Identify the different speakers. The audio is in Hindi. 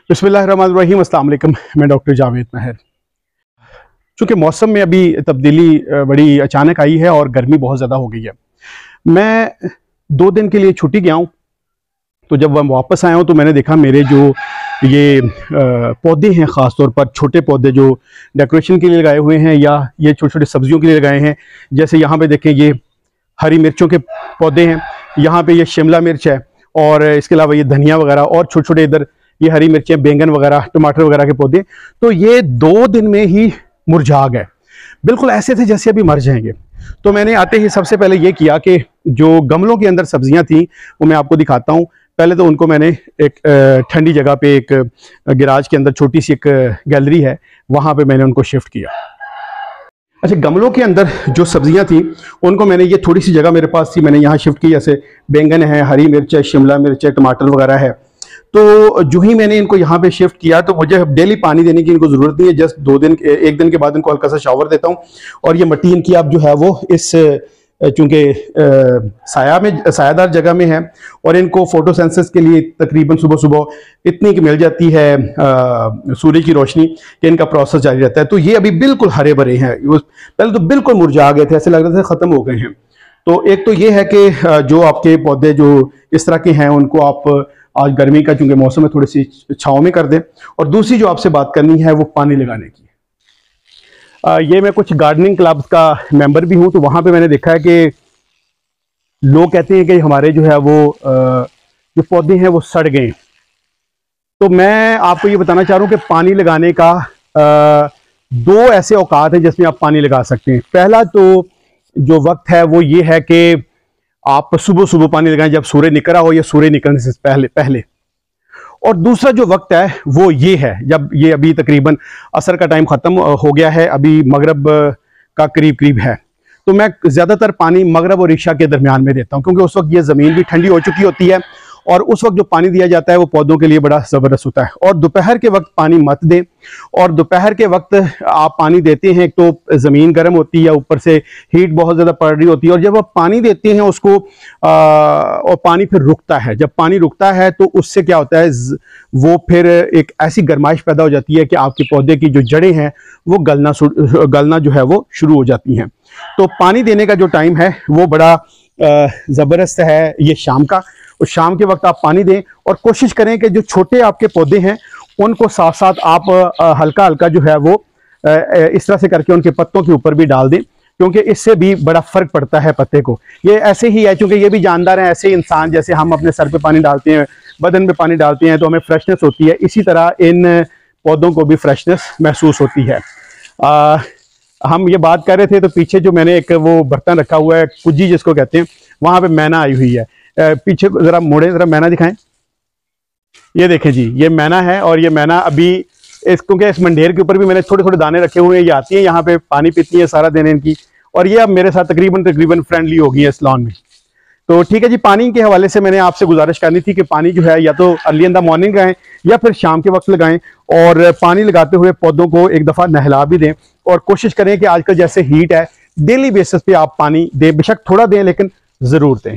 Speaker 1: बिस्मिल्लाहिर्रहमानिर्रहीम, अस्सलाम वालेकुम। मैं डॉक्टर जावेद महर। चूँकि मौसम में अभी तब्दीली बड़ी अचानक आई है और गर्मी बहुत ज़्यादा हो गई है। मैं 2 दिन के लिए छुट्टी गया हूँ, तो जब मैं वापस आया हूँ तो मैंने देखा मेरे जो ये पौधे हैं, ख़ास तौर पर छोटे पौधे जो डेकोरेशन के लिए लगाए हुए हैं या ये छोटी छोटी सब्जियों के लिए लगाए हैं। जैसे यहाँ पे देखें, ये हरी मिर्चों के पौधे हैं, यहाँ पे ये शिमला मिर्च है और इसके अलावा ये धनिया वगैरह और छोटे छोटे इधर ये हरी मिर्चें, बैंगन वगैरह, टमाटर वगैरह के पौधे। तो ये 2 दिन में ही मुरझा गए, बिल्कुल ऐसे थे जैसे अभी मर जाएंगे। तो मैंने आते ही सबसे पहले ये किया कि जो गमलों के अंदर सब्जियां थी वो मैं आपको दिखाता हूँ। पहले तो उनको मैंने एक ठंडी जगह पे, एक गैराज के अंदर छोटी सी एक गैलरी है, वहाँ पे मैंने उनको शिफ्ट किया। अच्छा, गमलों के अंदर जो सब्जियां थी उनको मैंने, ये थोड़ी सी जगह मेरे पास थी, मैंने यहाँ शिफ्ट की। जैसे बैंगन है, हरी मिर्च है, शिमला मिर्च है, टमाटर वगैरह है। तो जो ही मैंने इनको यहाँ पे शिफ्ट किया तो मुझे डेली पानी देने की इनको ज़रूरत नहीं है। जस्ट 1 दिन के बाद इनको हल्का सा शावर देता हूँ। और ये मिट्टी इनकी अब जो है वो इस, चूँकि सायादार जगह में है और इनको फोटोसेंसिस के लिए तकरीबन सुबह सुबह इतनी की मिल जाती है सूर्य की रोशनी कि इनका प्रोसेस जारी रहता है। तो ये अभी बिल्कुल हरे भरे हैं। पहले तो बिल्कुल मुरझा गए थे, ऐसे लग रहे थे ख़त्म हो गए हैं। तो एक तो ये है कि जो आपके पौधे जो इस तरह के हैं उनको आप आज गर्मी का चूंकि मौसम है थोड़ी सी छाँव में कर दें। और दूसरी जो आपसे बात करनी है वो पानी लगाने की। ये मैं कुछ गार्डनिंग क्लब्स का मेंबर भी हूं, तो वहां पे मैंने देखा है कि लोग कहते हैं कि हमारे जो है वो जो पौधे हैं वो सड़ गए। तो मैं आपको ये बताना चाह रहा हूं कि पानी लगाने का 2 ऐसे औकात हैं जिसमें आप पानी लगा सकते हैं। पहला तो जो वक्त है वो ये है कि आप सुबह सुबह पानी लगाएं जब सूर्य निकल रहा हो या सूर्य निकलने से पहले। और दूसरा जो वक्त है वो ये है जब ये अभी तकरीबन असर का टाइम ख़त्म हो गया है, अभी मगरब का करीब है। तो मैं ज़्यादातर पानी मगरब और इशा के दरमियान में देता हूँ, क्योंकि उस वक्त ये ज़मीन भी ठंडी हो चुकी होती है और उस वक्त जो पानी दिया जाता है वो पौधों के लिए बड़ा ज़बरदस्त होता है। और दोपहर के वक्त पानी मत दें। और दोपहर के वक्त आप पानी देते हैं तो ज़मीन गर्म होती है, ऊपर से हीट बहुत ज़्यादा पड़ रही होती है, और जब आप पानी देते हैं उसको और पानी फिर रुकता है, जब पानी रुकता है तो उससे क्या होता है, वो फिर एक ऐसी गर्माइश पैदा हो जाती है कि आपके पौधे की जो जड़ें हैं वो गलना जो है वो शुरू हो जाती हैं। तो पानी देने का जो टाइम है वो बड़ा ज़बरदस्त है, ये शाम का। और शाम के वक्त आप पानी दें और कोशिश करें कि जो छोटे आपके पौधे हैं उनको साथ साथ आप हल्का हल्का जो है वो इस तरह से करके उनके पत्तों के ऊपर भी डाल दें, क्योंकि इससे भी बड़ा फ़र्क पड़ता है पत्ते को। ये ऐसे ही है, क्योंकि ये भी जानदार हैं, ऐसे इंसान जैसे हम अपने सर पे पानी डालते हैं, बदन पे पानी डालते हैं तो हमें फ्रेशनेस होती है, इसी तरह इन पौधों को भी फ्रेशनेस महसूस होती है। हम ये बात कर रहे थे तो पीछे जो मैंने एक वो बर्तन रखा हुआ है, कुज्जी जिसको कहते हैं, वहाँ पे मैना आई हुई है। पीछे ज़रा मोड़े, ज़रा मैना दिखाएं। ये देखें जी, ये मैना है। और ये मैना अभी क्योंकि इस मंडेर के ऊपर भी मैंने छोटे छोटे दाने रखे हुए हैं, ये आती हैं यहाँ पे, पानी पीती है सारा दिन इनकी, और ये अब मेरे साथ तकरीबन फ्रेंडली हो गई है इस लॉन में। तो ठीक है जी, पानी के हवाले से मैंने आपसे गुजारिश करनी थी कि पानी जो है या तो अर्ली इन द मॉर्निंग लगाएं या फिर शाम के वक्त लगाएं। और पानी लगाते हुए पौधों को एक दफ़ा नहला भी दें और कोशिश करें कि आजकल जैसे हीट है डेली बेसिस पे आप पानी दें, बेशक थोड़ा दें लेकिन ज़रूर दें।